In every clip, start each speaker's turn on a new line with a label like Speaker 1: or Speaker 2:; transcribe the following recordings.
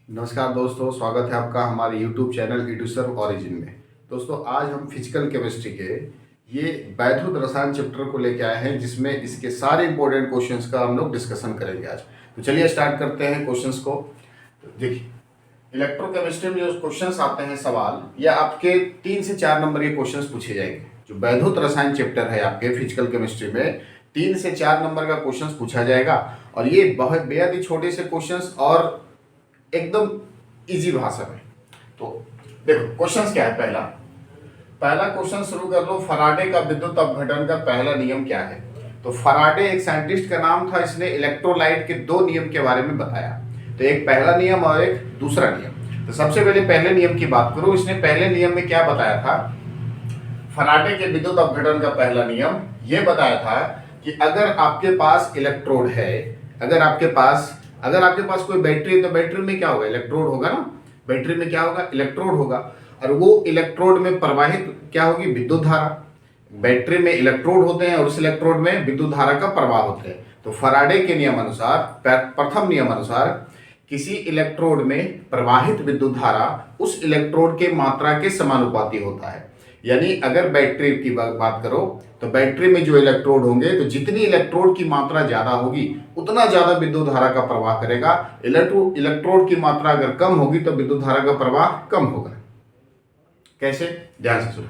Speaker 1: नमस्कार दोस्तों, स्वागत है आपका हमारे YouTube चैनल इडुसर्व ओरिजिन में। दोस्तों, आज हम फिजिकल केमिस्ट्री के ये वैद्युत रसायन चैप्टर को लेके आए हैं, जिसमें इसके सारे इंपॉर्टेंट क्वेश्चंस का हम लोग डिस्कशन करेंगे आज। तो चलिए स्टार्ट करते हैं क्वेश्चंस को। देखिए, इलेक्ट्रोकेमिस्ट्री में जो क्वेश्चंस आते हैं सवाल, या आपके 3 से 4 नंबर के क्वेश्चंस पूछे जाएंगे। जो वैद्युत रसायन चैप्टर है आपके फिजिकल केमिस्ट्री में 3 से 4 नंबर का क्वेश्चंस पूछा जाएगा, और ये बहुत बेहद ही छोटे से क्वेश्चंस और एकदम इजी भाषा में। तो देखो क्वेश्चंस क्या है। पहला क्वेश्चन शुरू कर लो। फराडे का विद्युत अपघटन का पहला नियम क्या है? तो फराडे एक साइंटिस्ट का नाम था, इसने इलेक्ट्रोलाइट के 2 नियम के बारे में बताया। तो एक पहला नियम और एक दूसरा नियम। तो सबसे पहले पहले नियम की बात करूं। इसने पहले नियम में क्या बताया था? फराडे के विद्युत अपघटन का पहला नियम ये बताया था कि अगर आपके पास इलेक्ट्रोड है, अगर आपके पास कोई बैटरी है, तो बैटरी में क्या होगा? इलेक्ट्रोड होगा ना। बैटरी में क्या होगा? इलेक्ट्रोड होगा, और वो इलेक्ट्रोड में प्रवाहित क्या होगी? विद्युत धारा। बैटरी में इलेक्ट्रोड होते हैं और उस इलेक्ट्रोड में विद्युत धारा का प्रवाह होते हैं। तो फराडे के नियम अनुसार, प्रथम नियम अनुसार, किसी इलेक्ट्रोड में प्रवाहित विद्युत धारा उस इलेक्ट्रोड के मात्रा के समानुपाती होता है। यानी अगर बैटरी की बात करो तो बैटरी में जो इलेक्ट्रोड होंगे, तो जितनी इलेक्ट्रोड की मात्रा ज्यादा होगी उतना ज्यादा विद्युत धारा का प्रवाह करेगा। इलेक्ट्रोड की मात्रा अगर कम होगी तो विद्युत धारा का प्रवाह कम होगा। कैसे? ध्यान से सुनो।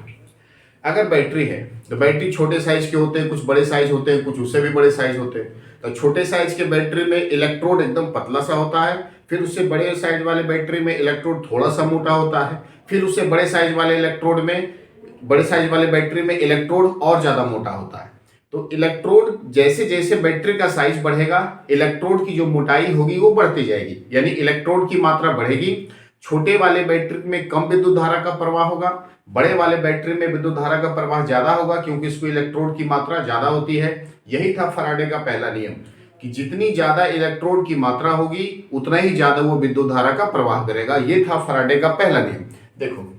Speaker 1: अगर बैटरी है तो बैटरी छोटे साइज के होते हैं, कुछ बड़े साइज होते हैं, कुछ उससे भी बड़े साइज होते हैं। तो छोटे साइज के बैटरी में इलेक्ट्रोड एकदम पतला सा होता है, फिर उससे बड़े साइज वाले बैटरी में इलेक्ट्रोड थोड़ा सा मोटा होता है, फिर उससे बड़े साइज वाले बैटरी में इलेक्ट्रोड और ज्यादा मोटा होता है। तो इलेक्ट्रोड जैसे जैसे बैटरी का साइज बढ़ेगा, इलेक्ट्रोड की जो मोटाई होगी वो बढ़ती जाएगी, यानी इलेक्ट्रोड की मात्रा बढ़ेगी। छोटे वाले बैटरी में कम विद्युत धारा का प्रवाह होगा, बड़े वाले बैटरी में विद्युत धारा का प्रवाह ज्यादा होगा, क्योंकि इसको इलेक्ट्रोड की मात्रा ज्यादा होती है। यही था फराडे का पहला नियम कि जितनी ज्यादा इलेक्ट्रोड की मात्रा होगी उतना ही ज्यादा वो विद्युत धारा का प्रवाह करेगा। ये था फराडे का पहला नियम। देखो,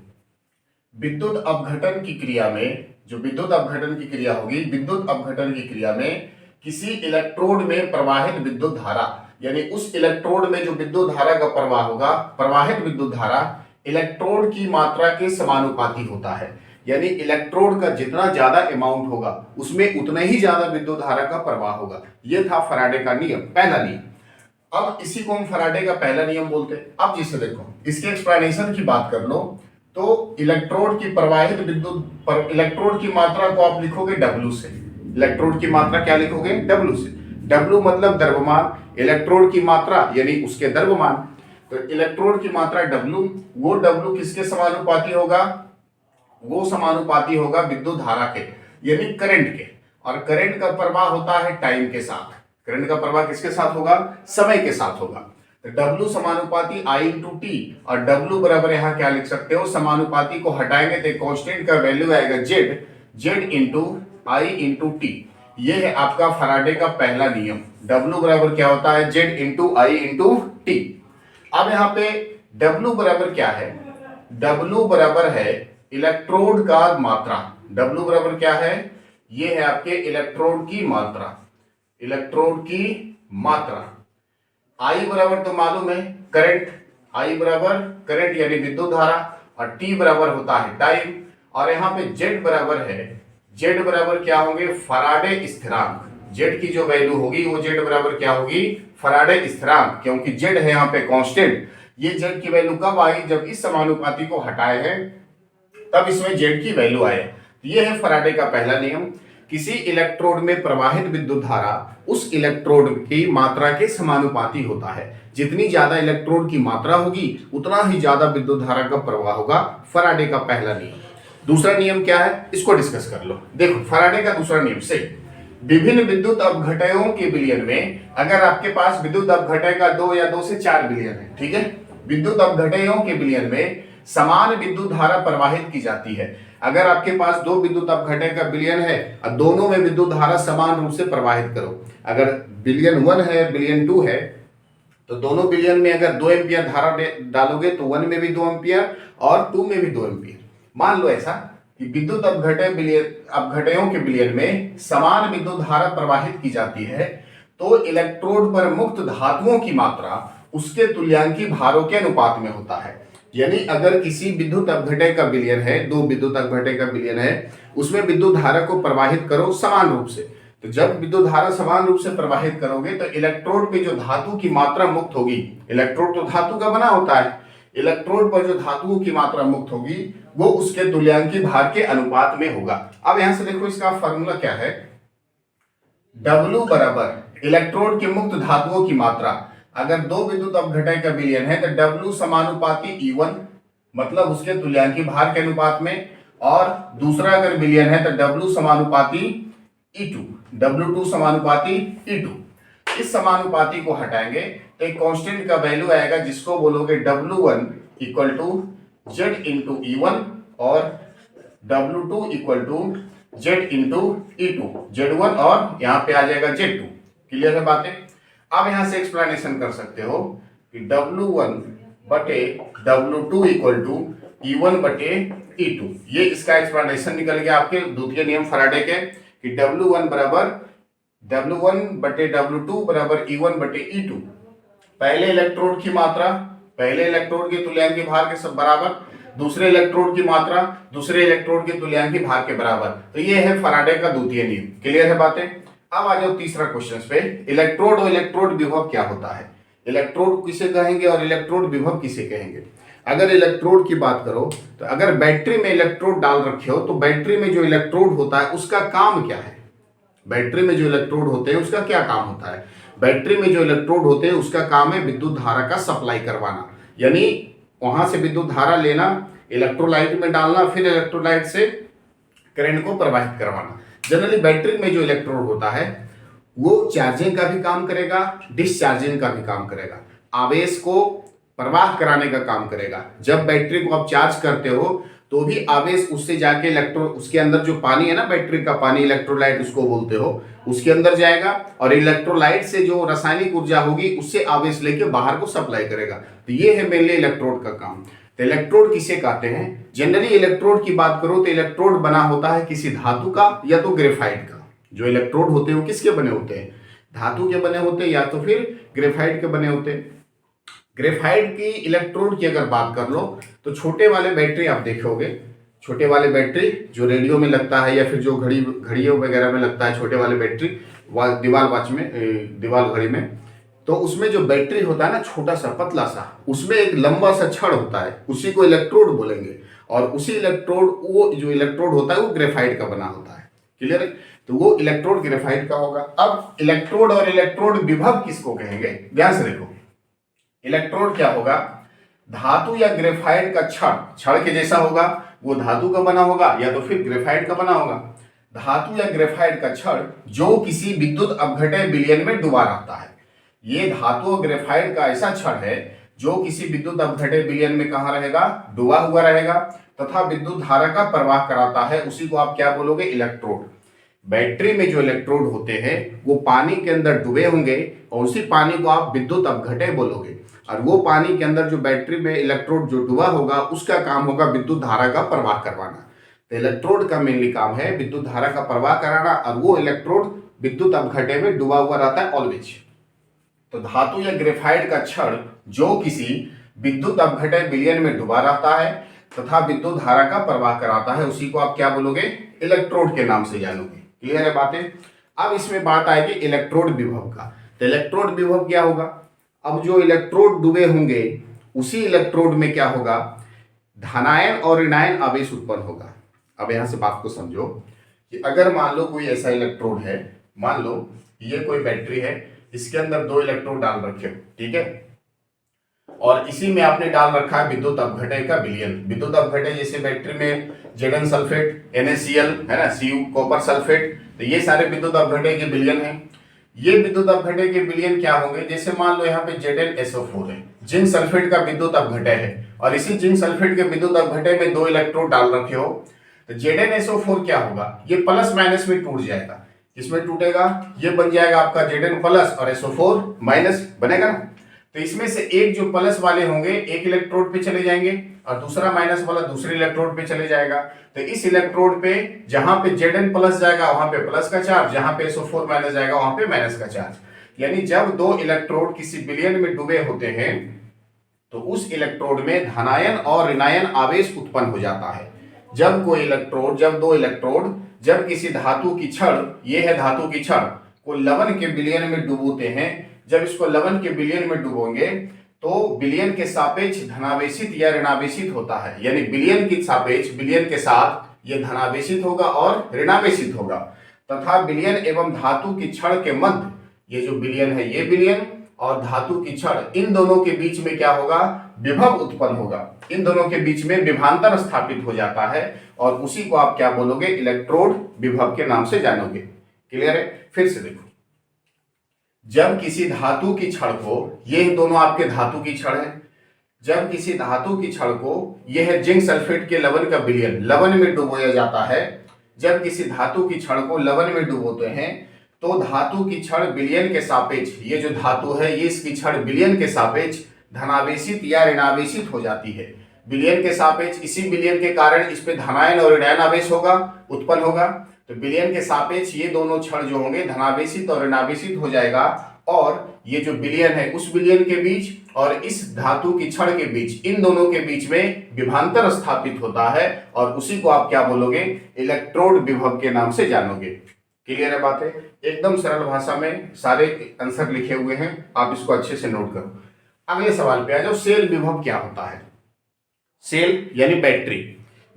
Speaker 1: विद्युत अपघटन की क्रिया में, जो विद्युत अपघटन की क्रिया होगी, विद्युत अपघटन की क्रिया में किसी इलेक्ट्रोड में प्रवाहित विद्युत धारा, यानी उस इलेक्ट्रोड में जो विद्युत धारा का प्रवाह होगा, प्रवाहित विद्युत धारा इलेक्ट्रोड की मात्रा के समानुपाती होता है। यानी इलेक्ट्रोड का जितना ज्यादा अमाउंट होगा उसमें उतना ही ज्यादा विद्युत धारा का प्रवाह होगा। यह था फराडे का नियम, पहला नियम। अब इसी को हम फराडे का पहला नियम बोलते हैं। अब जिसे देखो, इसके एक्सप्लेनेशन की बात कर लो तो इलेक्ट्रोड की प्रवाहित इलेक्ट्रोड की मात्रा को आप लिखोगे W से। इलेक्ट्रोड की मात्रा क्या लिखोगे? W से। W मतलब द्रव्यमान, इलेक्ट्रोड की मात्रा यानी उसके द्रव्यमान। तो इलेक्ट्रोड की मात्रा W, वो W किसके समानुपाती होगा? वो समानुपाती होगा विद्युत धारा के, यानी करंट के। और करंट का प्रवाह होता है टाइम के साथ। करंट का प्रवाह किसके साथ होगा? समय के साथ होगा। तो W समानुपाती I इंटू टी, और W बराबर यहां क्या लिख सकते हो? समानुपाती को हटाएंगे तो कांस्टेंट का वैल्यू आएगा Z into I into T. ये है आपका फराडे का पहला नियम। W बराबर क्या होता है? Z into I into T. अब यहां पे W बराबर क्या है? W बराबर है इलेक्ट्रोड का मात्रा। W बराबर क्या है? ये है आपके इलेक्ट्रोड की मात्रा। इलेक्ट्रोड की मात्रा। I बराबर तो मालूम है करंट, I बराबर करंट यानी विद्युत धारा, और T बराबर होता है टाइम। और यहाँ पे Z बराबर है, Z बराबर क्या होंगे? फराडे स्थिरांक। Z की जो वैल्यू होगी वो Z बराबर क्या होगी? फराडे स्थिरांक, क्योंकि Z है यहाँ पे कांस्टेंट। ये Z की वैल्यू कब आई? जब इस समानुपाती को हटाए हैं तब इसमें Z की वैल्यू आए। ये है फराडे का पहला नियम। किसी इलेक्ट्रोड में प्रवाहित विद्युत धारा उस इलेक्ट्रोड की मात्रा के समानुपाती होता है। जितनी ज्यादा इलेक्ट्रोड की मात्रा होगी उतना ही ज्यादा विद्युत धारा का प्रवाह होगा। फराडे का पहला नियम। दूसरा नियम क्या है? इसको डिस्कस कर लो। देखो, फराडे का दूसरा नियम से विभिन्न विद्युत अपघटयों के विलयन में, अगर आपके पास विद्युत अपघटय का 2 या 2 से 4 विलयन है, ठीक है, विद्युत अपघटयों के विलयन में समान विद्युत धारा प्रवाहित की जाती है। अगर आपके पास 2 विद्युत अपघटय का विलयन है और दोनों में विद्युत धारा समान रूप से प्रवाहित करो। अगर विलयन 1 है, विलयन 2 है, तो दोनों विलयन में अगर 2 एम्पियर धारा डालोगे तो 1 में भी 2 एम्पियर और 2 में भी 2 एम्पियर। मान लो ऐसा कि विद्युत अपघटयों के विलयन में समान विद्युत धारा प्रवाहित की जाती है, तो इलेक्ट्रोड पर मुक्त धातुओं की मात्रा उसके तुल्यांकी भारों के अनुपात में होता है। यानी अगर किसी विद्युत अपघटय का विलयन है, दो विद्युत अपघटय का विलयन है, उसमें विद्युत धारा को प्रवाहित करो समान रूप से। तो जब विद्युत धारा समान रूप से प्रवाहित करोगे तो इलेक्ट्रोड पे जो धातु की मात्रा मुक्त होगी, इलेक्ट्रोड तो धातु का बना होता है, इलेक्ट्रोड पर जो धातुओं की मात्रा मुक्त होगी वो उसके तुल्यांकी भार के अनुपात में होगा। अब यहां से देखो इसका फॉर्मूला क्या है, W बराबर इलेक्ट्रोड के मुक्त धातुओं की मात्रा। अगर दो विद्युत अपघटय का विलयन है तो W समानुपाती E1 मतलब उसके तुल्यांकी भार के अनुपात में, और दूसरा अगर विलयन है तो W समानुपाती E2, W2 समानुपाती E2। इस समानुपाती को हटाएंगे तो एक कांस्टेंट का वैल्यू आएगा जिसको बोलोगे W1 equal to Z into E1 और W2 equal to Z into E2, Z1 और यहाँ पे आ जाएगा Z2। क्लियर है बातें? अब यहां से एक्सप्लेनेशन कर सकते हो कि W1 बटे W2 इक्वल टू E1 बटे E2। ये इसका एक्सप्लेनेशन निकल गया आपके द्वितीय नियम फैराडे के कि W1 बराबर W1 बटे W2 बराबर E1 बटे E2। पहले इलेक्ट्रोड की मात्रा पहले इलेक्ट्रोड के तुल्यांकी भार के सब बराबर, दूसरे इलेक्ट्रोड की मात्रा दूसरे इलेक्ट्रोड के तुल्यांकी भार के बराबर। तो ये है फैराडे का द्वितीय नियम। क्लियर है बातें? अब आ जाओ तीसरा क्वेश्चन पे, इलेक्ट्रोड और इलेक्ट्रोड विभव क्या होता है, इलेक्ट्रोड किसे कहेंगे और इलेक्ट्रोड विभव किसे कहेंगे। अगर इलेक्ट्रोड की बात करो तो अगर बैटरी में इलेक्ट्रोड डाल रखे हो तो बैटरी में जो इलेक्ट्रोड होता है उसका काम क्या है, बैटरी में जो इलेक्ट्रोड होते हैं उसका क्या काम होता है। बैटरी में जो इलेक्ट्रोड होते हैं उसका काम है विद्युत धारा का सप्लाई करवाना, यानी वहां से विद्युत धारा लेना, इलेक्ट्रोलाइट में डालना, फिर इलेक्ट्रोलाइट से करंट को प्रवाहित करवाना। जनरली बैटरी में जो इलेक्ट्रोड होता है वो चार्जिंग का भी काम करेगा, डिस्चार्जिंग का भी काम करेगा, आवेश को प्रवाह कराने का काम करेगा। जब बैटरी को आप चार्ज करते हो तो भी आवेश उससे जाके इलेक्ट्रोड, उसके अंदर जो पानी है ना, बैटरी का पानी, इलेक्ट्रोलाइट उसको बोलते हो, उसके अंदर जाएगा और इलेक्ट्रोलाइट से जो रासायनिक ऊर्जा होगी उससे आवेश लेके बाहर को सप्लाई करेगा। तो ये है मेनली इलेक्ट्रोड का काम। तो इलेक्ट्रोड किसे कहते हैं? जनरली इलेक्ट्रोड की बात करो तो इलेक्ट्रोड बना होता है किसी धातु का या तो ग्रेफाइट का। जो इलेक्ट्रोड होते हैं वो किसके बने होते हैं? धातु के बने होते हैं या तो फिर ग्रेफाइट के बने होते हैं। ग्रेफाइट की इलेक्ट्रोड की अगर बात कर लो तो छोटे वाले बैटरी आप देखोगे, छोटे वाले बैटरी जो रेडियो में लगता है या फिर जो घड़ियों वगैरह में लगता है, छोटे वाले बैटरी दीवार वॉच में, दीवार घड़ी में, तो उसमें जो बैटरी होता है ना छोटा सा पतला सा, उसमें एक लंबा सा छड़ होता है, उसी को इलेक्ट्रोड बोलेंगे। और उसी इलेक्ट्रोड, वो जो इलेक्ट्रोड होता है वो ग्रेफाइट का बना होता है। क्लियर है? तो वो इलेक्ट्रोड ग्रेफाइट का होगा। अब इलेक्ट्रोड और इलेक्ट्रोड विभव किसको कहेंगे? ध्यान से देखो, इलेक्ट्रोड क्या होगा? धातु या ग्रेफाइट का छड़ के जैसा होगा, वो धातु का बना होगा या तो फिर ग्रेफाइट का बना होगा। धातु या ग्रेफाइट का छड़ जो किसी विद्युत अपघटय विलयन में डूबा रहता है। ये धातु और ग्रेफाइट का ऐसा छड़ है जो किसी विद्युत अपघटय विलयन में कहां रहेगा? डूबा हुआ रहेगा तथा विद्युत धारा का प्रवाह कराता है। उसी को आप क्या बोलोगे? इलेक्ट्रोड। बैटरी में जो इलेक्ट्रोड होते हैं वो पानी के अंदर डूबे होंगे और उसी पानी को आप विद्युत अपघटय बोलोगे, और वो पानी के अंदर जो बैटरी में इलेक्ट्रोड जो डूबा होगा उसका काम होगा विद्युत धारा का प्रवाह करवाना। तो इलेक्ट्रोड का मेनली काम है विद्युत धारा का प्रवाह कराना, और वो इलेक्ट्रोड विद्युत अपघटय में डूबा हुआ रहता है ऑलवेज। तो धातु या ग्रेफाइट का छड़ जो किसी विद्युत अपघटय विलयन में डूबा रहता है तथा विद्युत धारा का प्रवाह कराता है, उसी को आप क्या बोलोगे? इलेक्ट्रोड के नाम से जानोगे। क्लियर है बातें? अब इसमें बात आएगी इलेक्ट्रोड विभव का। तो इलेक्ट्रोड विभव क्या होगा? अब जो इलेक्ट्रोड डूबे होंगे उसी इलेक्ट्रोड में क्या होगा? धनायन और ऋणायन आवेश उत्पन्न होगा। अब यहां से बात को समझो कि अगर मान लो कोई ऐसा इलेक्ट्रोड है, मान लो ये कोई बैटरी है, इसके अंदर दो इलेक्ट्रोड डाल रखे हो, ठीक है, और इसी में आपने डाल रखा है विद्युत अपघटय का विलयन। विद्युत अपघटय जैसे बैटरी में Zn सल्फेट, NaCl है ना, Cu कॉपर सल्फेट, तो ये सारे विद्युत अपघटय के विलयन हैं। ये विद्युत अपघटय के विलयन क्या होंगे? जैसे मान लो यहाँ पे ZnSO4 है, जिंक सल्फेट का विद्युत अपघटय है, और इसी जिंक सल्फेट के विद्युत अपघटय में दो इलेक्ट्रोड डाल रखे हो, तो ZnSO4 क्या होगा? ये प्लस माइनस में टूट जाएगा। किसमें टूटेगा? ये बन जाएगा आपका Zn प्लस और SO4 माइनस बनेगा ना। तो इसमें से एक जो प्लस वाले होंगे एक इलेक्ट्रोड पे चले जाएंगे और दूसरा माइनस वाला दूसरे इलेक्ट्रोड पे चले जाएगा। तो इस इलेक्ट्रोड पे जहां पे Zn प्लस जाएगा वहां पे प्लस का चार्ज, जहां पे SO4 माइनस जाएगा वहां पे माइनस का चार्ज। यानी जब दो इलेक्ट्रोड किसी विलयन में डूबे होते हैं तो उस इलेक्ट्रोड में धनायन और ऋणायन आवेश उत्पन्न हो जाता है। जब दो इलेक्ट्रोड जब किसी धातु की छड़, ये है धातु की छड़, को लवण के विलयन में डुबोते हैं, जब इसको लवण के विलयन में डुबोगे तो विलयन के सापेक्ष धनावेशित या ऋणावेशित होता है। यानी विलयन के सापेक्ष, विलयन के साथ ये धनावेशित होगा और ऋणावेशित होगा, तथा विलयन एवं धातु की छड़ के मध्य, ये जो विलयन है ये विलयन और धातु की छड़, इन दोनों के बीच में क्या होगा, विभव उत्पन्न होगा। इन दोनों के बीच में विभवांतर स्थापित हो जाता है और उसी को आप क्या बोलोगे, इलेक्ट्रोड विभव के नाम से जानोगे। क्लियर है? फिर से देखो, जब किसी धातु की छड़ को, ये दोनों आपके धातु की छड़ है, जब किसी धातु की छड़ को, यह है जिंक सल्फेट के लवण का विलयन, लवण में डुबोया जाता है। जब किसी धातु की छड़ को लवण में डुबोते हैं तो धातु की छड़ विलयन के सापेक्ष, ये जो धातु है ये इसकी छड़ विलयन के सापेक्ष धनावेशित या ऋणावेशित हो जाती है। विलयन के सापेक्ष, इसी विलयन के कारण इस पे धनायन और ऋणायन आवेश होगा, उत्पन्न होगा। तो विलयन के सापेक्ष ये दोनों छड़ जो होंगे धनावेशित और ऋणावेशित हो जाएगा और ये जो विलयन है उस विलयन के बीच और इस धातु की छड़ के बीच, इन दोनों के बीच में विभवांतर स्थापित होता है और उसी को आप क्या बोलोगे, इलेक्ट्रोड विभव के नाम से जानोगे। क्लियर है बात है? एकदम सरल भाषा में सारे आंसर लिखे हुए हैं, आप इसको अच्छे से नोट करो। अगले सवाल पे आ जाओ, सेल विभव क्या होता है? सेल यानी बैटरी,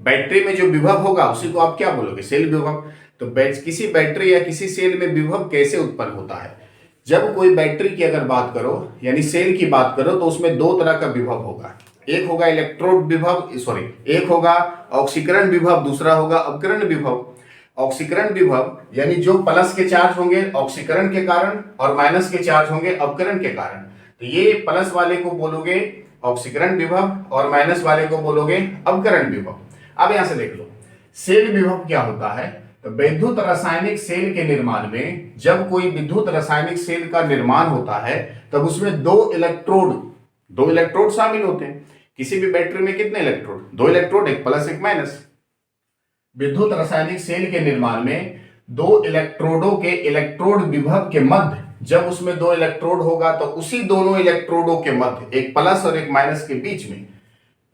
Speaker 1: बैटरी में जो विभव होगा उसी को आप क्या बोलोगे, सेल विभव। तो किसी बैटरी या किसी सेल में विभव कैसे उत्पन्न होता है? जब कोई बैटरी की अगर बात करो यानी सेल की बात करो तो उसमें दो तरह का विभव होगा। एक होगा इलेक्ट्रोड विभव, एक होगा ऑक्सीकरण विभव, दूसरा होगा अवकरण विभव। ऑक्सीकरण विभव यानी जो प्लस के चार्ज होंगे ऑक्सीकरण के कारण और माइनस के चार्ज होंगे अवकरण के कारण। तो ये प्लस वाले को बोलोगे ऑक्सीकरण विभव और माइनस वाले को बोलोगे अवकरण विभव। अब यहां से देख लो, सेल विभव क्या होता है? तो विद्युत रासायनिक सेल के निर्माण में, जब कोई विद्युत रासायनिक सेल का निर्माण होता है तब उसमें दो इलेक्ट्रोड शामिल होते हैं। किसी भी बैटरी में कितने इलेक्ट्रोड? दो इलेक्ट्रोड, एक प्लस एक माइनस। विद्युत रासायनिक सेल के निर्माण में दो इलेक्ट्रोडों के इलेक्ट्रोड विभव के मध्य, जब उसमें दो इलेक्ट्रोड होगा तो उसी दोनों इलेक्ट्रोडों के मध्य, एक प्लस और एक माइनस के बीच में,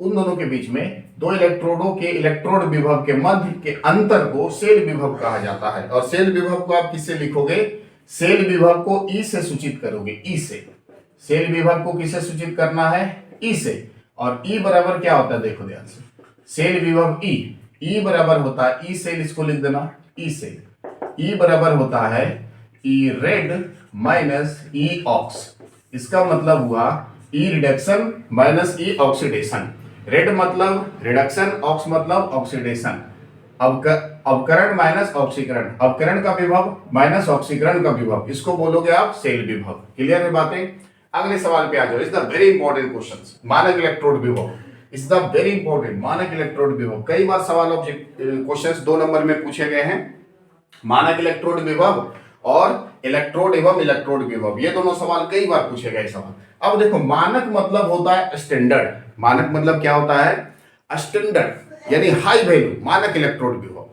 Speaker 1: उन दोनों के बीच में दो इलेक्ट्रोडों के इलेक्ट्रोड विभव के मध्य के अंतर को सेल विभव कहा जाता है। और सेल विभव को आप किससे लिखोगे? सेल विभव को ई से सूचित करोगे, ई से। सेल विभव को किससे सूचित करना है? ई से। और ई बराबर क्या होता है, देखो ध्यान से, सेल विभव ई बराबर होता है, ई सेल, इसको लिख देना, ई सेल। ई बराबर होता है ई रेड माइनस ई ऑक्स। इसका मतलब हुआ ई रिडक्शन माइनस ई ऑक्सीडेशन। रेड मतलब रिडक्शन, ऑक्स मतलब ऑक्सीडेशन। अवकरण माइनस ऑक्सीकरण, अवकरण का विभव माइनस ऑक्सीकरण का विभव, इसको बोलोगे आप सेल विभव। क्लियर है बातें? अगले सवाल पे आ जाओ। Is the very important question, मानक इलेक्ट्रोड विभव। इज द वेरी इंपॉर्टेंट, मानक इलेक्ट्रोड विभव। कई बार सवाल क्वेश्चन 2 नंबर में पूछे गए हैं। मानक इलेक्ट्रोड विभव और इलेक्ट्रोड एवं इलेक्ट्रोड विभव, ये दोनों सवाल कई बार पूछे गए सवाल। अब देखो, मानक मतलब होता है स्टैंडर्ड। मानक मतलब क्या होता है? स्टैंडर्ड यानी हाई वैल्यू, मानक इलेक्ट्रोड विभव।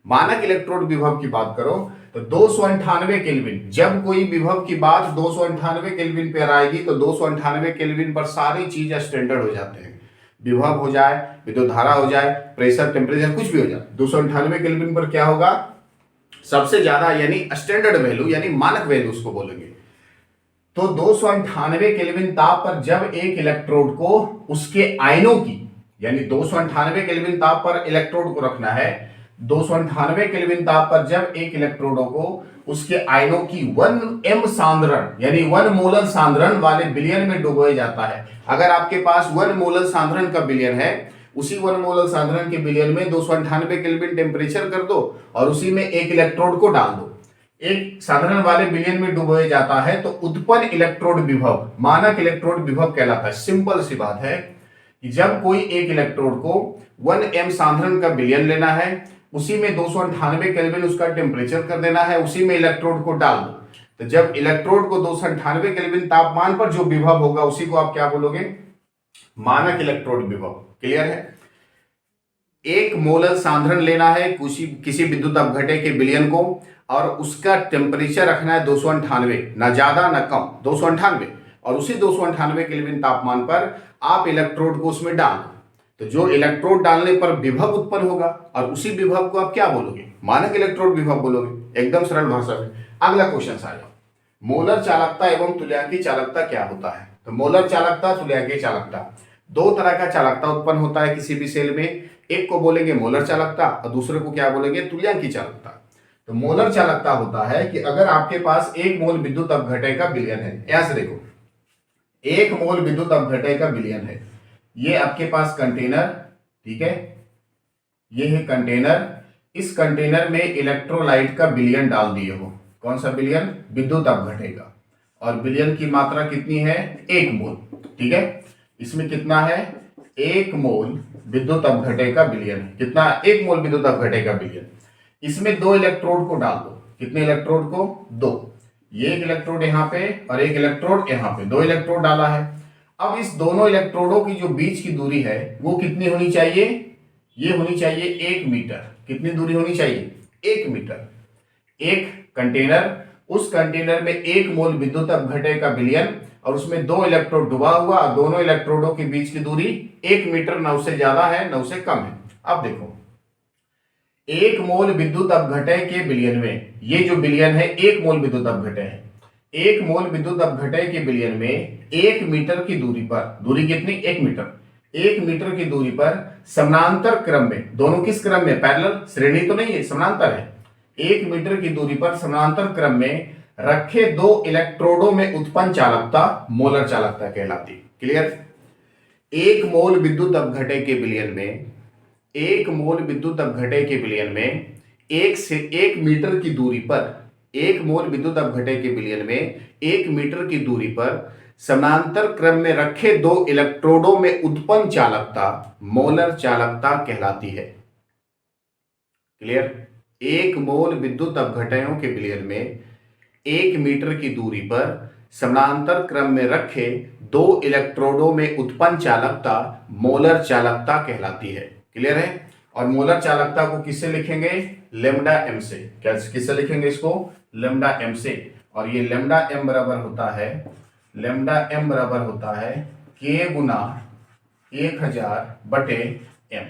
Speaker 1: मानक इलेक्ट्रोड विभव की बात करो तो 298 केल्विन, जब कोई विभव की बात 298 केल्विन पर आएगी तो 298 केल्विन पर सारी चीज स्टैंडर्ड हो जाते हैं। विभव हो जाए, विद्युत धारा हो जाए, प्रेशर, टेम्परेचर, कुछ भी हो जाए, 298 केल्विन पर क्या होगा? सबसे ज्यादा यानी स्टैंडर्ड वैल्यू यानी मानक वैल्यू उसको बोलेंगे। तो 298 केल्विन ताप पर जब एक इलेक्ट्रोड को उसके आयनों की, यानी 298 केल्विन ताप पर इलेक्ट्रोड को रखना है, 298 केल्विन ताप पर जब एक इलेक्ट्रोडों को उसके आयनों की 1m सांद्रण यानी 1 मोलर सांद्रण वाले विलयन में डुबोया जाता है। अगर आपके पास 1 मोलर सांद्रण का विलयन है, उसी 1 मोलर सांद्रण के विलयन में 298 केल्विन टेम्परेचर कर दो और उसी में एक इलेक्ट्रोड को डाल दो, एक साधारण वाले विलयन में डुबोया जाता है, तो उत्पन्न इलेक्ट्रोड विभव मानक इलेक्ट्रोड विभव कहलाता है। सिंपल सी बात है कि जब कोई एक इलेक्ट्रोड को 1m सांद्रण का विलयन लेना है, उसी में 298 केल्विन उसका टेम्परेचर कर देना है, उसी में इलेक्ट्रोड को डाल दो, तो जब इलेक्ट्रोड को 298 केल्विन तापमान पर जो विभव होगा उसी को आप क्या बोलोगे? मानक इलेक्ट्रोड विभव। क्लियर है? 1 मोलर सांद्रण लेना है किसी विद्युत अपघटक के विलयन को, और उसका टेम्परेचर रखना है 298, ना ज़्यादा ना कम, 298, और उसी 298 केल्विन तापमान पर आप इलेक्ट्रोड को उसमें डाल दो। तो जो इलेक्ट्रोड डालने पर विभव उत्पन्न होगा, और उसी विभव को आप क्या बोलोगे, मानक इलेक्ट्रोड विभव बोलोगे, एकदम सरल भाषा में। अगला क्वेश्चन आ जाओ, मोलर चालकता एवं तुल्यांकी चालकता क्या होता है। तो मोलर चालकता, तुल्यांकी चालकता, दो तरह का चालकता उत्पन्न होता है किसी भी सेल में। एक को बोलेंगे मोलर चालकता और दूसरे को क्या बोलेंगे, तुल्यांकी चालकता। तो मोलर चालकता होता है कि अगर आपके पास 1 मोल विद्युत अपघटय का विलयन है, यहां से देखो 1 मोल विद्युत अपघटय का विलयन है, ये आपके पास कंटेनर, ठीक है, ये है कंटेनर, इस कंटेनर में इलेक्ट्रोलाइट का विलयन डाल दिए हो। कौन सा विलयन, विद्युत अपघटय का, और विलयन की मात्रा कितनी है, 1 मोल, ठीक है। इसमें कितना है, 1 मोल विद्युत अपघटय का विलयन है। कितना, 1 मोल विद्युत अपघटय का विलयन। इसमें 2 इलेक्ट्रोड को डाल दो। कितने इलेक्ट्रोड को, 2। ये एक इलेक्ट्रोड यहाँ पे और एक इलेक्ट्रोड यहाँ पे, 2 इलेक्ट्रोड डाला है। अब इस दोनों इलेक्ट्रोडों की जो बीच की दूरी है वो कितनी होनी चाहिए, ये होनी चाहिए 1 मीटर। कितनी दूरी होनी चाहिए, 1 मीटर। एक कंटेनर, उस कंटेनर में 1 मोल विद्युत अपघटय का विलयन और उसमें 2 इलेक्ट्रोड डुबा हुआ, दोनों इलेक्ट्रोडों के बीच की दूरी 1 मीटर, न उससे ज्यादा है न उससे कम है। अब देखो 1 मोल विद्युत अपघटय के विलयन में, ये जो विलयन है 1 मोल विद्युत अपघटय है, 1 मोल विद्युत अपघटय के विलयन में 1 मीटर की दूरी पर, दूरी कितनी, 1 मीटर, 1 मीटर की दूरी पर समानांतर क्रम में, दोनों किस क्रम में, पैरेलल, श्रेणी तो नहीं है, समानांतर है, 1 मीटर की दूरी पर समानांतर क्रम में रखे 2 इलेक्ट्रोडों में उत्पन्न चालकता मोलर चालकता कहलाती। क्लियर। 1 मोल विद्युत अपघटय के विलयन में, 1 मोल विद्युत अपघटय के विलयन में 1 से 1 मीटर की दूरी पर, 1 मोल विद्युत अपघटय के विलयन में 1 मीटर की दूरी पर समानांतर क्रम में रखे 2 इलेक्ट्रोडों में उत्पन्न चालकता मोलर चालकता कहलाती है। क्लियर। 1 मोल विद्युत अपघटयों के विलयन में 1 मीटर की दूरी पर समानांतर क्रम में रखे 2 इलेक्ट्रोडों में उत्पन्न चालकता मोलर चालकता कहलाती है। क्लियर है। और मोलर चालकता को किससे लिखेंगे, लेमडा एम से। क्या किससे लिखेंगे इसको, लेमडा एम से। और ये लेमडा एम बराबर होता है, लेमडा एम बराबर होता है के गुना 1000 बटे एम,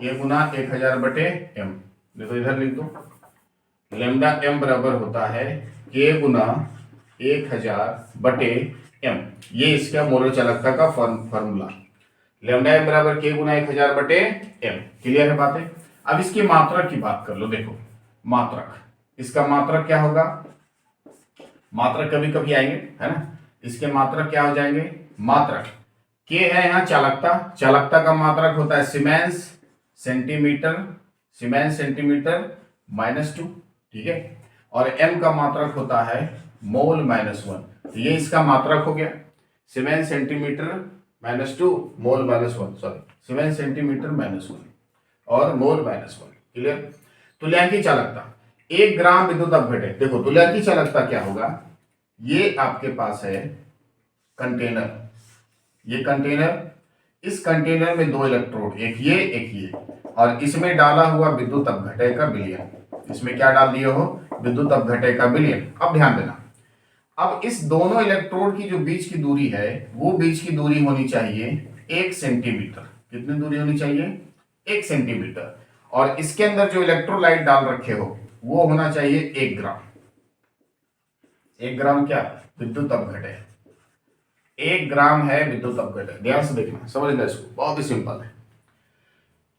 Speaker 1: के गुना 1000 बटे एम। देखो इधर लिख दो, लेमडा एम बराबर होता है के गुना 1000 बटे एम। ये इसका मोलर चालकता का फॉर्मूला, लेमडा एम बराबर के गुना 1000 बटे एम। क्लियर है बातें। अब इसकी मात्रक की बात कर लो। देखो मात्रक, इसका मात्रक क्या होगा, मात्रक कभी कभी आएंगे, है ना। इसके मात्रक क्या हो जाएंगे, मात्रक के है यहाँ चालकता, चालकता का मात्रक होता है सीमेंस सेंटीमीटर, सीमेंस सेंटीमीटर -2, ठीक है। और एम का मात्रक होता है मोल -1। तो ये इसका मात्रक हो गया, सीमेंस सेंटीमीटर -2 मोल -1, सॉरी सीमेंस सेंटीमीटर -1 और मोल -1। क्लियर। तुल्यांकी चालकता 1 ग्राम विद्युत अपघटय। देखो तुल्यांकी चालकता क्या होगा, ये आपके पास है कंटेनर, ये कंटेनर, इस कंटेनर में 2 इलेक्ट्रोड, एक ये, और इसमें डाला हुआ विद्युत अपघटय का विलयन। इसमें क्या डाल दिए हो, विद्युत अपघटय का विलयन। अब ध्यान देना, अब इस दोनों इलेक्ट्रोड की जो बीच की दूरी है वो बीच की दूरी होनी चाहिए 1 सेंटीमीटर। कितनी दूरी होनी चाहिए, 1 सेंटीमीटर। और इसके अंदर जो इलेक्ट्रोलाइट डाल रखे हो वो होना चाहिए 1 ग्राम। 1 ग्राम क्या, विद्युत अपघटय, 1 ग्राम है विद्युत अपघटय। ध्यान से देखना, समझना इसको, बहुत ही सिंपल है।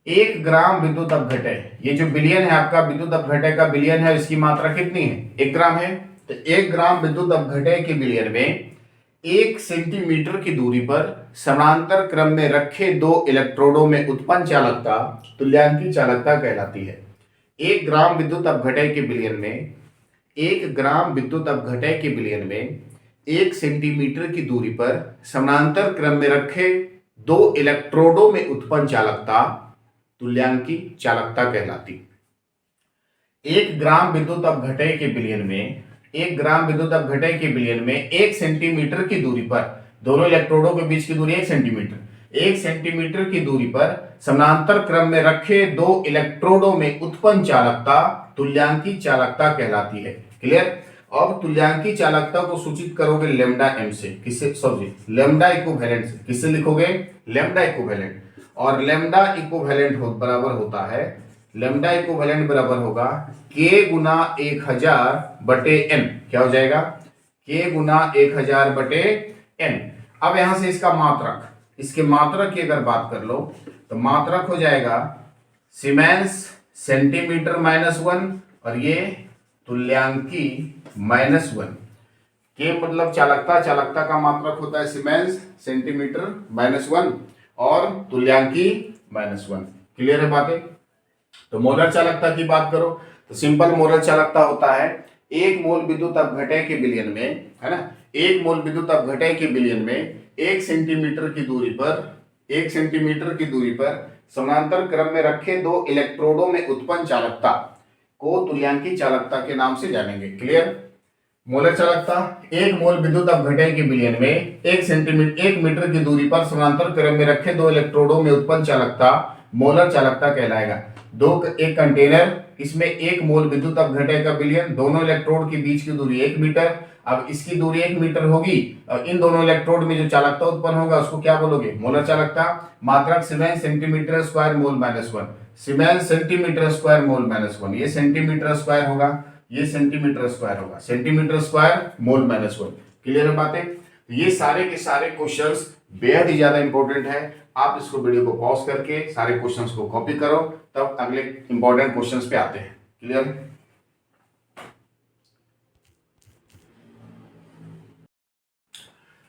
Speaker 1: 1 ग्राम विद्युत अपघटय, ये जो विलयन है आपका, विद्युत अपघटय का विलयन है, इसकी मात्रा कितनी है, 1 ग्राम है। तो 1 ग्राम विद्युत अपघटय के विलयन में 1 सेंटीमीटर की दूरी पर समानांतर क्रम में रखे 2 इलेक्ट्रोडों में उत्पन्न चालकता तुल्यांकी चालकता कहलाती है। 1 ग्राम विद्युत अपघटय के विलयन में, 1 ग्राम विद्युत अपघटय के विलयन में 1 सेंटीमीटर की दूरी पर समानांतर क्रम में रखे 2 इलेक्ट्रोडों में उत्पन्न चालकता तुल्यांकी चालकता कहलाती। 1 ग्राम विद्युत अपघटय के विलयन में, 1 ग्राम विद्युत अपघटय के विलयन में 1 सेंटीमीटर की दूरी पर, दोनों इलेक्ट्रोडों के बीच की दूरी 1 सेंटीमीटर, 1 सेंटीमीटर की दूरी पर समानांतर क्रम में रखे 2 इलेक्ट्रोडों में उत्पन्न चालकता तुल्यांकी चालकता कहलाती है। क्लियर। अब तुल्यांकी चालकता को सूचित करोगे लेमडा एम से, किससे, सॉरी लेमडा इक्विवेलेंट से। किससे लिखोगे? Lambda equivalent. और लेमडा इक्विवेलेंट बराबर होता है, लेमडा इक्विवेलेंट बराबर होगा k गुना 1000 बटे n। क्या हो जाएगा? k गुना 1000 बटे n। अब यहां से इसका मात्रक, इसके मात्रक की अगर बात कर लो तो मात्रक हो जाएगा सीमेंस सेंटीमीटर -1 और ये तुल्यांकी -1। के मतलब चालकता, चालकता का मात्रक होता है सीमेंस सेंटीमीटर -1 और तुल्यांकी -1। क्लियर है बातें? तो मोलर चालकता की बात करो तो सिंपल मोलर चालकता होता है 1 मोल विद्युत अपघटय के बिलियन में, है ना, 1 मोल विद्युत अपघटय के बिलियन में 1 सेंटीमीटर की दूरी पर, 1 सेंटीमीटर की दूरी पर समानांतर क्रम में रखे 2 इलेक्ट्रोडों में उत्पन्न चालकता को तुल्यांकी चालकता के नाम से जानेंगे। क्लियर। मोलर चालकता 1 मोल विद्युत अपघटय के बिलियन में 1 मीटर की दूरी पर समानांतर क्रम में रखे 2 इलेक्ट्रोडों में उत्पन्न चालकता मोलर चालकता कहलाएगा। एक कंटेनर, इसमें 1 मोल विद्युत अपघटय का बिलियन, दोनों इलेक्ट्रोड के बीच की दूरी 1 मीटर। अब इसकी दूरी 1 मीटर होगी और इन दोनों इलेक्ट्रोड में जो चालकता उत्पन्न होगा उसको क्या बोलोगे? मोलर चालकता। मात्रक siemens centimetre square mole -1, siemens centimetre square mole -1। ये सेंटीमीटर स्क्वायर होगा, ये सेंटीमीटर स्क्वायर होगा, सेंटीमीटर स्क्वायर मोल -1। क्लियर है बातें? ये सारे के सारे क्वेश्चंस बेहद ही ज्यादा इंपॉर्टेंट है। आप इसको वीडियो को पॉज करके सारे क्वेश्चंस को कॉपी करो, तब अगले इंपॉर्टेंट क्वेश्चंस पे आते हैं। क्लियर।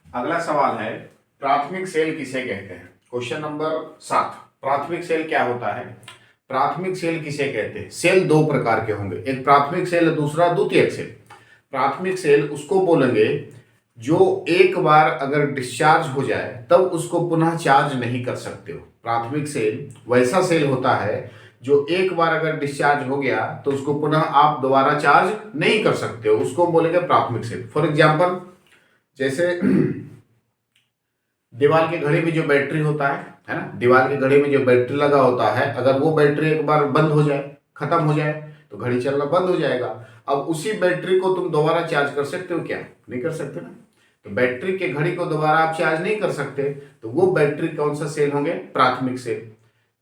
Speaker 1: अगला सवाल है प्राथमिक सेल किसे कहते हैं? क्वेश्चन नंबर 7, प्राथमिक सेल क्या होता है? प्राथमिक सेल किसे कहते हैं? सेल 2 प्रकार के होंगे, एक प्राथमिक सेल, दूसरा द्वितीयक सेल। प्राथमिक सेल उसको बोलेंगे जो एक बार अगर डिस्चार्ज हो जाए तब उसको पुनः चार्ज नहीं कर सकते हो। प्राथमिक सेल वैसा सेल होता है जो एक बार अगर डिस्चार्ज हो गया तो उसको पुनः आप दोबारा चार्ज नहीं कर सकते हो, उसको बोलेंगे प्राथमिक सेल। फॉर एग्जांपल, जैसे दीवार की घड़ी में जो बैटरी होता है ना, दीवार की घड़ी में जो बैटरी लगा होता है, अगर वो बैटरी एक बार बंद हो जाए, खत्म हो जाए, तो घड़ी चलना बंद हो जाएगा। अब उसी बैटरी को तुम दोबारा चार्ज कर सकते हो क्या? नहीं कर सकते ना। तो बैटरी के घड़ी को दोबारा आप चार्ज नहीं कर सकते, तो वो बैटरी कौन सा सेल होंगे? प्राथमिक सेल।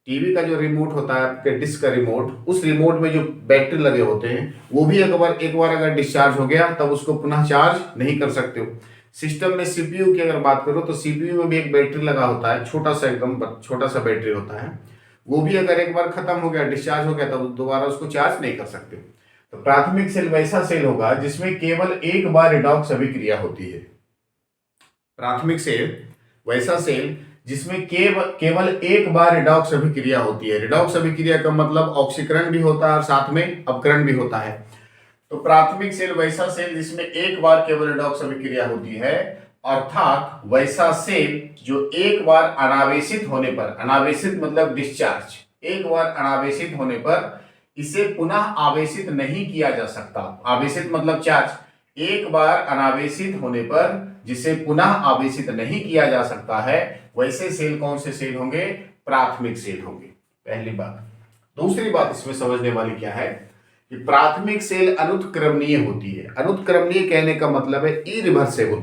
Speaker 1: टीवी का जो रिमोट होता है, आपके डिस्क का रिमोट, उस रिमोट में जो बैटरी लगे होते हैं वो भी एक बार अगर डिस्चार्ज हो गया तब उसको पुनः चार्ज नहीं कर सकते हो। सिस्टम में सीपीयू की अगर बात करो तो सीपीयू में भी एक बैटरी लगा होता है, छोटा सा, एकदम छोटा सा बैटरी होता है, वो भी अगर एक बार खत्म हो गया, डिस्चार्ज हो गया, तब दोबारा उसको चार्ज नहीं कर सकते। तो प्राथमिक सेल वैसा सेल होगा जिसमें केवल एक बार रिडॉक्स अभिक्रिया होती है। प्राथमिक सेल वैसा सेल जिसमें केवल एक बार रिडॉक्स अभिक्रिया होती है। रिडॉक्स अभिक्रिया का मतलब ऑक्सीकरण भी होता है और साथ में अपकरण भी होता है। तो प्राथमिक सेल वैसा सेल जिसमें एक बार केवल रिडॉक्स अभिक्रिया होती है, अर्थात वैसा सेल जो एक बार अनावेशित होने पर, अनावेशित मतलब डिस्चार्ज, एक बार अनावेशित होने पर इसे पुनः आवेशित नहीं किया जा सकता। आवेशित मतलब चार्ज। एक बार अनावेशित होने पर जिसे पुनः आवेशित नहीं किया जा सकता है, वैसे सेल कौन से सेल होंगे? प्राथमिक सेल होंगे। पहली बात। दूसरी बात इसमें समझने वाली क्या है कि प्राथमिक सेल अनुत्क्रमणीय होती है। अनुत्क्रमणीय कहने का मतलब है इरिवर्सेबल।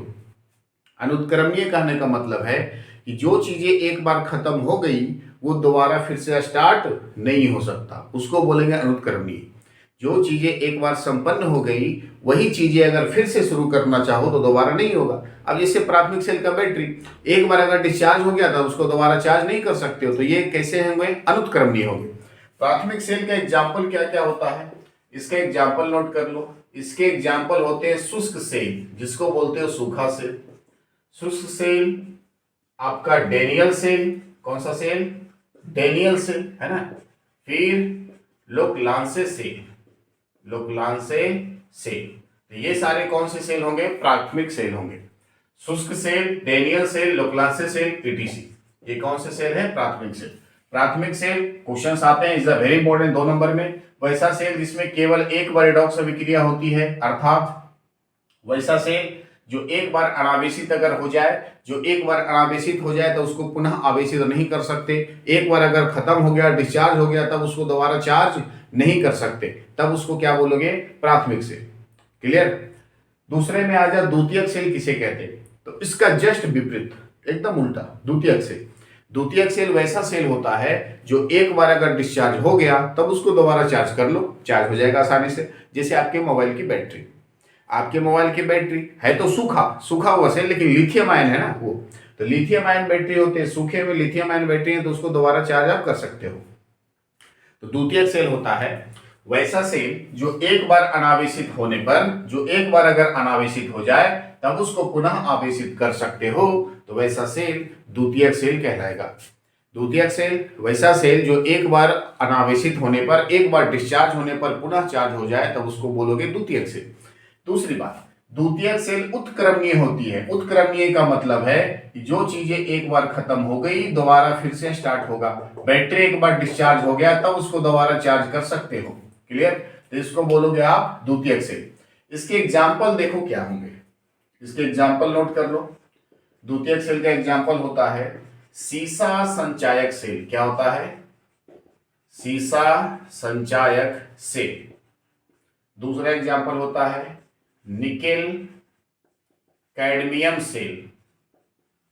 Speaker 1: अनुत्क्रमणीय कहने का मतलब है कि जो चीजें एक बार खत्म हो गई वो दोबारा फिर से स्टार्ट नहीं हो सकता, उसको बोलेंगे अनुत्क्रमणीय। जो चीजें एक बार संपन्न हो गई वही चीजें अगर फिर से शुरू करना चाहो तो दोबारा नहीं होगा। अब जैसे प्राथमिक सेल का बैटरी एक बार अगर डिस्चार्ज हो गया था उसको दोबारा चार्ज नहीं कर सकते हो, तो ये कैसे होंगे? अनुत्क्रमणीय होंगे। प्राथमिक सेल का एग्जाम्पल क्या क्या होता है, इसका एग्जाम्पल नोट कर लो। इसके एग्जाम्पल होते हैं शुष्क सेल, जिसको बोलते हो सूखा सेल। शुष्क सेल आपका डेनियल सेल, कौन सा सेल? डेनियल सेल, है ना। फिर लोकलांसे सेल, लोकलांसे सेल। तो ये सारे कौन से सेल होंगे? प्राथमिक सेल होंगे। शुष्क cell, Daniell cell, Leclanche cell, ETC, ये कौन से सेल है? प्राथमिक सेल। प्राथमिक सेल क्वेश्चंस आते हैं, is a very important 2 number में। वैसा सेल जिसमें केवल एक बार रिडॉक्स अभिक्रिया होती है, अर्थात वैसा सेल जो एक बार अनावेशित अगर हो जाए, जो एक बार अनावेशित हो जाए तो उसको पुनः आवेशित नहीं कर सकते। एक बार अगर खत्म हो गया, डिस्चार्ज हो गया, तब उसको दोबारा चार्ज नहीं कर सकते, तब उसको क्या बोलोगे? प्राथमिक सेल। क्लियर? दूसरे में आ जा, द्वितीयक सेल किसे कहते हैं? तो इसका जस्ट विपरीत, एकदम उल्टा, द्वितीयक सेल। द्वितीयक सेल वैसा सेल होता है जो एक बार अगर डिस्चार्ज हो गया तब उसको दोबारा चार्ज कर लो, चार्ज हो जाएगा आसानी से। जैसे आपके मोबाइल की बैटरी, आपके मोबाइल की बैटरी है तो सूखा हुआ सेल, लेकिन लिथियम आयन है ना वो, तो लिथियम आयन बैटरी होते हैं, सूखे में लिथियम आयन बैटरी है, तो उसको दोबारा चार्ज आप कर सकते हो। तो द्वितीयक सेल होता है वैसा सेल जो एक बार अनावेशित होने पर, जो एक बार अगर अनावेशित हो जाए तब उसको पुनः आवेशित कर सकते हो, तो वैसा सेल द्वितीयक सेल कहलाएगा। द्वितीयक सेल वैसा सेल जो एक बार अनावेशित होने पर, एक बार डिस्चार्ज होने पर पुनः चार्ज हो जाए, तब उसको बोलोगे द्वितीयक सेल। दूसरी बात, द्वितीयक सेल उत्क्रमणीय होती है। उत्क्रमणीय का मतलब है कि जो चीजें एक बार खत्म हो गई दोबारा फिर से स्टार्ट होगा। बैटरी एक बार डिस्चार्ज हो गया तब उसको दोबारा चार्ज कर सकते हो। क्लियर? तो इसको बोलोगे आप द्वितीयक सेल। इसके एग्जाम्पल देखो क्या होंगे, इसके एग्जाम्पल नोट कर लो। द्वितीयक सेल का एग्जाम्पल होता है सीसा संचायक सेल। क्या होता है? सीसा संचायक सेल। दूसरा एग्जाम्पल होता है nickel cadmium cell.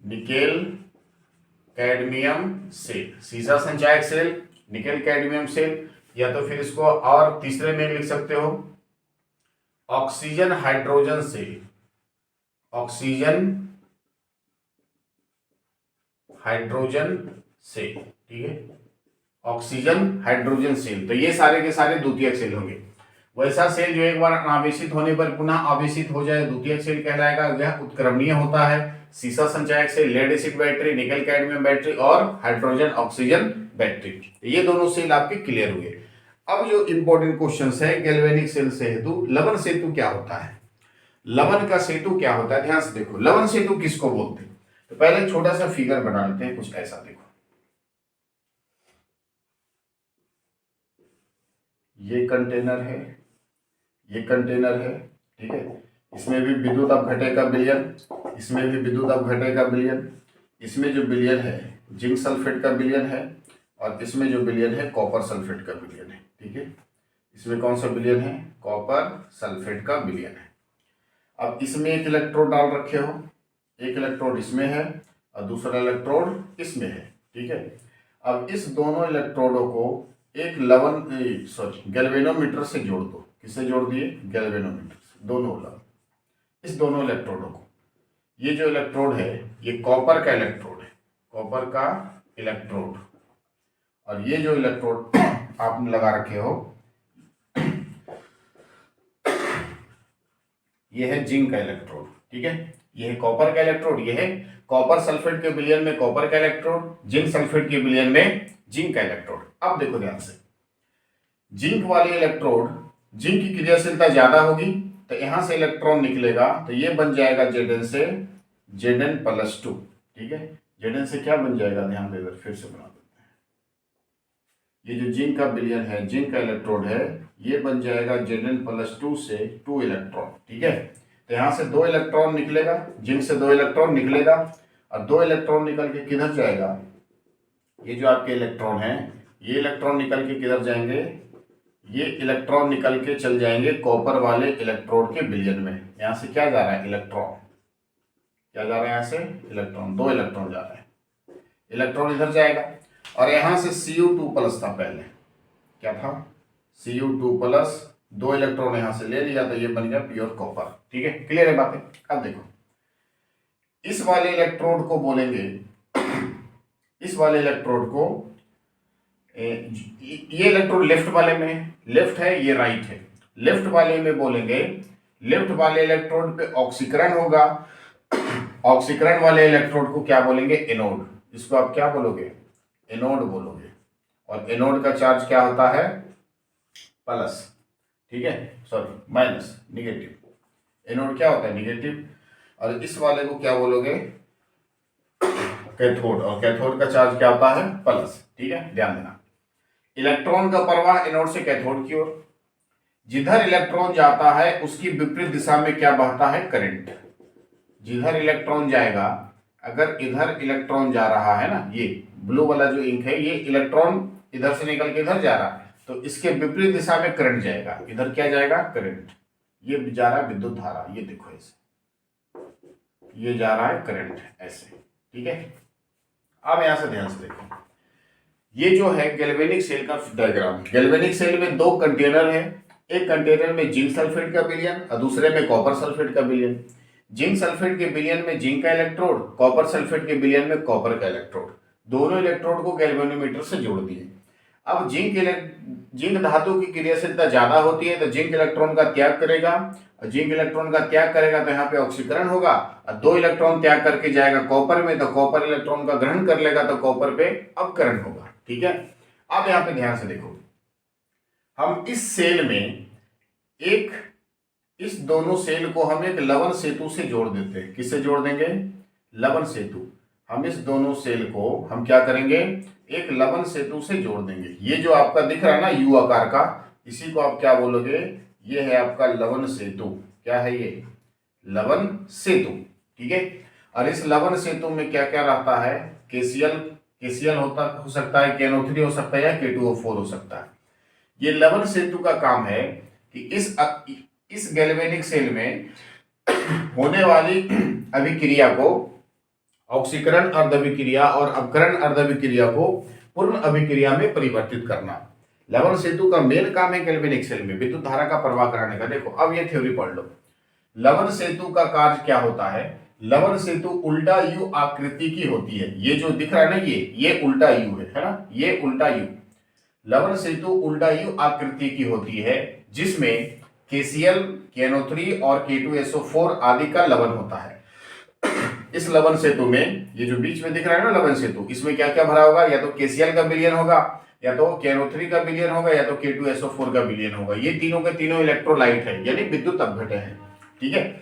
Speaker 1: Nickel cadmium cell, सीसा संचायक सेल, निकेल कैडमियम सेल, या तो फिर इसको और तीसरे में लिख सकते हो oxygen hydrogen cell. Oxygen hydrogen cell, ठीक है, ऑक्सीजन हाइड्रोजन सेल। तो ये सारे के सारे द्वितीयक सेल होंगे। वैसा सेल जो एक बार अनावेशित होने पर पुनः आवेशित हो जाए द्वितीयक सेल कहलाएगा। यह उत्क्रमणीय होता है। सीसा संचायक cell lead acid battery, nickel cadmium battery और हाइड्रोजन ऑक्सीजन बैटरी, ये दोनों सेल आपके क्लियर हुए। अब जो इंपॉर्टेंट क्वेश्चन है, गैल्वेनिक सेल से हेतु लवन सेतु क्या होता है? लवन का सेतु क्या होता है? ध्यान से देखो, लवन सेतु किसको बोलते हैं? तो पहले एक छोटा सा फिगर बना लेते हैं, कुछ ऐसा देखो। ये कंटेनर है, ये कंटेनर है, ठीक है, इसमें भी विद्युत अपघटय का विलयन, इसमें भी विद्युत अपघटय का विलयन, इसमें जो विलयन है जिंक सल्फेट का विलयन है, और इसमें जो विलयन है कॉपर सल्फेट का विलयन है, ठीक है। इसमें कौन सा विलयन है? कॉपर सल्फेट का विलयन है। अब इसमें एक इलेक्ट्रोड डाल रखे हो, एक इलेक्ट्रोड इसमें है और दूसरा इलेक्ट्रोड इसमें है, ठीक है। अब इस दोनों इलेक्ट्रोडों को एक गैल्वेनोमीटर से जोड़ दो। किससे जोड़ दिए? गैल्वेनोमीटर से, दोनों लवन, इस दोनों इलेक्ट्रोडों को। ये जो इलेक्ट्रोड है ये कॉपर का इलेक्ट्रोड है, कॉपर का इलेक्ट्रोड, और ये जो इलेक्ट्रोड आपने लगा रखे हो ये है जिंक का इलेक्ट्रोड, ठीक है। ये है कॉपर का इलेक्ट्रोड, ये है कॉपर सल्फेट के विलयन में कॉपर का इलेक्ट्रोड, जिंक सल्फेट के विलयन में जिंक का इलेक्ट्रोड। अब देखो ध्यान से, जिंक वाले इलेक्ट्रोड, जिंक की क्रियाशीलता ज्यादा होगी तो यहां से इलेक्ट्रॉन निकलेगा, तो ये बन जाएगा Zn से Zn+2, ठीक है। Zn से क्या बन जाएगा? ध्यान दे, फिर से बना देते हैं। ये जो जिंक का विलयन है, जिंक का इलेक्ट्रोड है, ये बन जाएगा Zn+2 से 2 इलेक्ट्रॉन, ठीक है। तो यहां से 2 इलेक्ट्रॉन निकलेगा, जिंक से 2 इलेक्ट्रॉन निकलेगा, और 2 इलेक्ट्रॉन निकल के किधर जाएगा? ये जो आपके इलेक्ट्रॉन है, ये इलेक्ट्रॉन निकल के किधर जाएंगे? ये इलेक्ट्रॉन निकल के चल जाएंगे कॉपर वाले इलेक्ट्रोड के विलयन में। यहां से क्या जा रहा है? इलेक्ट्रॉन। क्या जा रहा है? यहां से इलेक्ट्रॉन, 2 इलेक्ट्रॉन जा रहे हैं, इलेक्ट्रॉन इधर जाएगा, और यहां से Cu2+ था पहले, क्या था? Cu2+, 2 इलेक्ट्रॉन यहां से ले लिया तो ये बन गया प्योर कॉपर, ठीक है। क्लियर है बातें? अब देखो, इस वाले इलेक्ट्रोड को बोलेंगे, इस वाले इलेक्ट्रोड को, ये इलेक्ट्रोड लेफ्ट वाले में, लेफ्ट है, ये राइट है, लेफ्ट वाले में बोलेंगे, लेफ्ट वाले इलेक्ट्रोड पे ऑक्सीकरण होगा, ऑक्सीकरण वाले इलेक्ट्रोड को क्या बोलेंगे? एनोड। इसको आप क्या बोलोगे? एनोड बोलोगे। और एनोड का चार्ज क्या होता है? प्लस, ठीक है, सॉरी माइनस, निगेटिव। एनोड क्या होता है? निगेटिव। और इस वाले को क्या बोलोगे? कैथोड, और कैथोड का चार्ज क्या होता है? प्लस, ठीक है, ध्यान देना। इलेक्ट्रॉन का प्रवाह एनोड से कैथोड की ओर, जिधर इलेक्ट्रॉन जाता है उसकी विपरीत दिशा में क्या बहता है? करंट। जिधर इलेक्ट्रॉन जाएगा, अगर इधर इलेक्ट्रॉन जा रहा है ना, ये ब्लू वाला जो इंक है, ये इलेक्ट्रॉन इधर से निकल के इधर जा रहा है, तो इसके विपरीत दिशा में करंट जाएगा। इधर क्या जाएगा? करंट। ये जा रहा है विद्युत धारा, ये देखो ऐसे, ये जा रहा है करंट ऐसे, ठीक है। अब यहां से ध्यान से देखो, ये जो है गैल्वेनिक सेल का डायग्राम। गैल्वेनिक सेल में दो कंटेनर है, एक कंटेनर में जिंक सल्फेट का विलयन और दूसरे में कॉपर सल्फेट का विलयन। जिंक सल्फेट के विलयन में जिंक का इलेक्ट्रोड, कॉपर सल्फेट के विलयन में कॉपर का इलेक्ट्रोड। दोनों इलेक्ट्रोड को गैल्वेनोमीटर से जोड़ दिए। अब जिंक धातु की क्रियाशीलता ज्यादा होती है, तो जिंक इलेक्ट्रॉन का त्याग करेगा, और जिंक इलेक्ट्रॉन का त्याग करेगा तो यहाँ पे ऑक्सीकरण होगा, और दो इलेक्ट्रॉन त्याग करके जाएगा कॉपर में, तो कॉपर इलेक्ट्रॉन का ग्रहण कर लेगा, तो कॉपर पे अपकरण होगा, ठीक है। अब यहाँ पे ध्यान से देखो, हम इस सेल में इस दोनों सेल को हम एक लवण सेतु से जोड़ देते हैं। किससे जोड़ देंगे? लवण सेतु। हम इस दोनों सेल को हम क्या करेंगे? एक लवण सेतु से जोड़ देंगे। ये जो आपका दिख रहा है ना यू आकार का, इसी को आप क्या बोलोगे? ये है आपका लवण सेतु। क्या है ये? लवण सेतु, ठीक है। और इस लवण सेतु में क्या क्या रहता है? केसीएल हो सकता है, KNO3 हो सकता है, या K2O4 हो सकता है। ये लवण सेतु का काम है कि इस गैल्वेनिक सेल में होने वाली अभिक्रिया को, ऑक्सीकरण अर्धविक्रिया और अपकरण अर्धविक्रिया को पूर्ण अभिक्रिया में परिवर्तित करना। लवण सेतु का मेन काम है गैल्वेनिक सेल में विद्युत धारा का प्रवाह कराने का। देखो अब ये थ्योरी पढ़ लो। लवण सेतु का कार्य क्या होता है? लवण सेतु उल्टा यू आकृति की होती है। ये जो दिख रहा है ना, ये उल्टा यू है ना, ये उल्टा यू। लवण सेतु उल्टा यू आकृति की होती है, जिसमें KCl, KNO3 और K2SO4 आदि का लवण होता है। इस लवण सेतु में, ये जो बीच में दिख रहा है ना लवण सेतु, इसमें क्या क्या भरा होगा? या तो KCl का विलयन होगा, या तो KNO3 का विलयन होगा, या तो K2SO4 का विलयन होगा। ये तीनों के तीनों इलेक्ट्रोलाइट है, यानी विद्युत अपघटक है, ठीक है,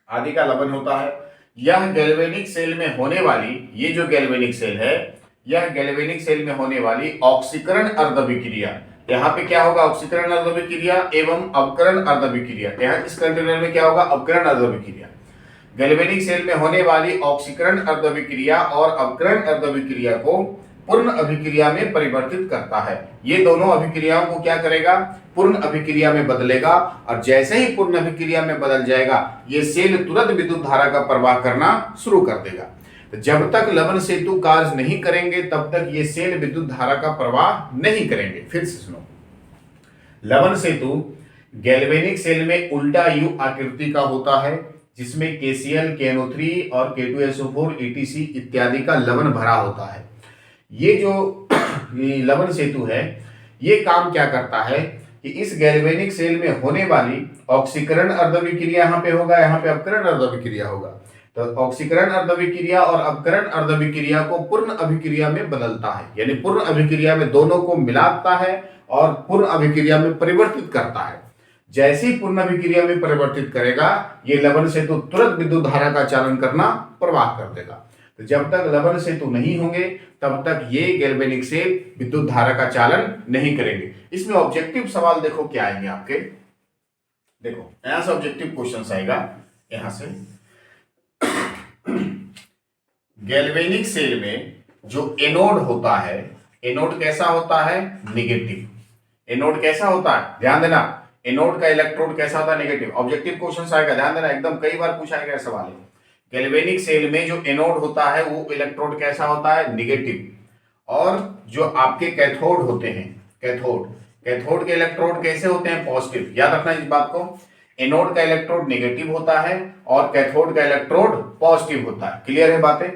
Speaker 1: आदि का लवण होता है। यह गैल्वेनिक सेल में होने वाली, ये जो गैल्वेनिक सेल है, यह गैल्वेनिक सेल में होने वाली ऑक्सीकरण अर्धविक्रिया, यहाँ पे क्या होगा? ऑक्सीकरण अर्धविक्रिया एवं अपकरण अर्धविक्रिया। यहाँ इस कंटेनर में क्या होगा? अपकरण अर्धविक्रिया। गैल्वेनिक सेल में होने वाली ऑक्सीकरण अर्धविक्रिया और अपकरण अर्धविक्रिया को पूर्ण अभिक्रिया में परिवर्तित करता है। ये दोनों अभिक्रियाओं को क्या करेगा? पूर्ण अभिक्रिया में बदलेगा, और जैसे ही पूर्ण अभिक्रिया में बदल जाएगा, ये सेल तुरंत विद्युत धारा का प्रवाह करना शुरू कर देगा। तो जब तक लवण सेतु कार्य नहीं करेंगे, तब तक ये सेल विद्युत धारा का प्रवाह नहीं करेंगे। फिर से सुनो, लवण सेतु गैल्वेनिक सेल में उल्टा यू आकृति का होता है, जिसमें KCl, KNO3 और K2SO4 ETC इत्यादि का लवण भरा होता है। ये जो लवण सेतु है, ये काम क्या करता है कि इस गैल्वेनिक सेल में होने वाली ऑक्सीकरण अर्धविक्रिया यहाँ पे होगा, यहाँ पे अपकरण अर्धविक्रिया होगा। तो ऑक्सीकरण अर्धविक्रिया और अपकरण अर्धविक्रिया को पूर्ण अभिक्रिया में बदलता है, यानी पूर्ण अभिक्रिया में दोनों को मिलाता है और पूर्ण अभिक्रिया में परिवर्तित करता है। जैसे ही पूर्ण अभिक्रिया में परिवर्तित करेगा, ये लवण सेतु तुरंत विद्युत धारा का चालन करना, प्रवाह कर देगा। तो जब तक लवण सेतु नहीं होंगे, तब तक ये गैल्वेनिक सेल विद्युत धारा का चालन नहीं करेंगे। इसमें ऑब्जेक्टिव सवाल देखो क्या आएंगे आपके। देखो यहां से ऑब्जेक्टिव क्वेश्चन आएगा, यहां से गैल्वेनिक सेल में जो एनोड होता है, एनोड कैसा होता है? निगेटिव। एनोड कैसा होता है? ध्यान देना, एनोड का इलेक्ट्रोड कैसा होता है? नेगेटिव। ऑब्जेक्टिव क्वेश्चन आएगा, ध्यान देना, एकदम कई बार पूछा गया सवाल है। गैल्वेनिक सेल में जो एनोड होता है, वो इलेक्ट्रोड कैसा होता है? निगेटिव। और जो आपके कैथोड होते हैं, कैथोड के इलेक्ट्रोड कैसे होते हैं? पॉजिटिव। याद रखना इस बात को, एनोड का इलेक्ट्रोड नेगेटिव होता है और कैथोड का इलेक्ट्रोड पॉजिटिव होता है। क्लियर है बातें?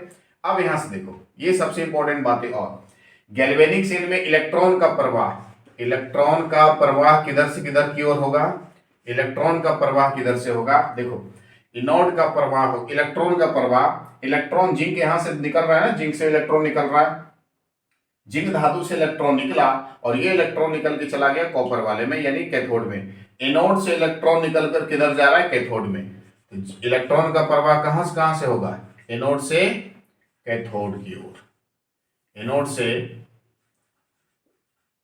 Speaker 1: अब यहां से देखो, ये सबसे इंपॉर्टेंट बातें। और गैल्वेनिक सेल में इलेक्ट्रॉन का प्रवाह किधर से किधर की ओर होगा? इलेक्ट्रॉन का प्रवाह किधर से होगा? देखो, एनोड का प्रवाह हो, इलेक्ट्रॉन का प्रवाह, इलेक्ट्रॉन जिंक यहां से निकल रहा है ना, जिंक से इलेक्ट्रॉन निकल रहा है, जिंक धातु से इलेक्ट्रॉन निकला और ये इलेक्ट्रॉन निकल के चला गया कॉपर वाले में, यानी कैथोड में। एनोड से इलेक्ट्रॉन निकलकर किधर जा रहा है? कैथोड में। तो इलेक्ट्रॉन का प्रवाह कहां से होगा? एनोड से कैथोड की ओर, एनोड से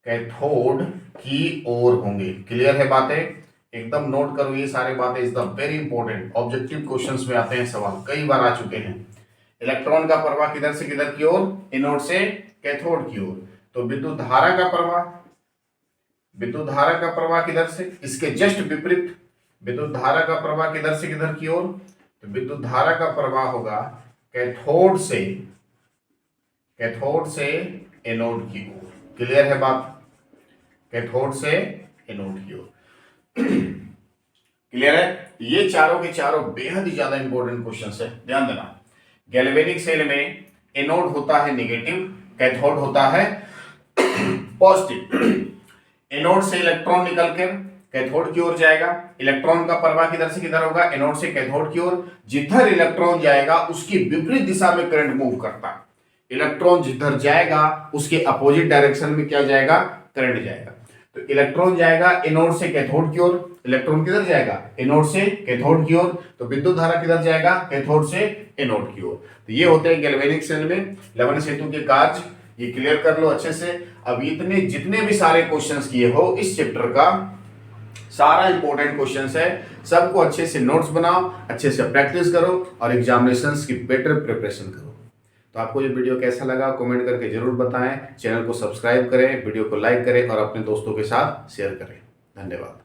Speaker 1: कैथोड की ओर होंगे। क्लियर है बातें? एकदम नोट करो ये सारी बातें, is the very important, objective questions में आते हैं सवाल, कई बार आ चुके हैं। इलेक्ट्रॉन का प्रवाह किधर से किधर की ओर, एनोड से कैथोड की ओर। तो विद्युत धारा का प्रवाह किधर से, इसके जस्ट विपरीत, विद्युत धारा का प्रवाह किधर से किधर की ओर, तो विद्युत धारा का प्रवाह होगा कैथोड से एनोड की ओर। क्लियर है बात, कैथोड से एनोड की ओर। क्लियर है, ये चारों के चारों बेहद ही ज्यादा इंपॉर्टेंट क्वेश्चंस है, ध्यान देना। गैल्वेनिक सेल में एनोड होता है नेगेटिव, कैथोड होता है पॉजिटिव। एनोड से इलेक्ट्रॉन निकलकर कैथोड की ओर जाएगा, इलेक्ट्रॉन का प्रवाह किधर से किधर होगा, एनोड से कैथोड की ओर। जिधर इलेक्ट्रॉन जाएगा उसकी विपरीत दिशा में करंट मूव करता है, इलेक्ट्रॉन जिधर जाएगा उसके अपोजिट डायरेक्शन में क्या जाएगा, करंट जाएगा। तो इलेक्ट्रॉन जाएगा एनोड से कैथोड की ओर, इलेक्ट्रॉन किधर जाएगा, एनोड से कैथोड की ओर। तो विद्युत धारा किधर जाएगा, कैथोड से एनोड की ओर। तो ये होते हैं गैल्वेनिक सेल में लवण सेतु के कार्य, ये क्लियर कर लो अच्छे से। अब इतने जितने भी सारे क्वेश्चंस किए हो इस चैप्टर का, सारा इंपॉर्टेंट क्वेश्चंस है, सबको अच्छे से नोट्स बनाओ, अच्छे से प्रैक्टिस करो और एग्जामिनेशंस की बेटर प्रिपरेशन करो। तो आपको ये वीडियो कैसा लगा कमेंट करके जरूर बताएं, चैनल को सब्सक्राइब करें, वीडियो को लाइक करें और अपने दोस्तों के साथ शेयर करें। धन्यवाद।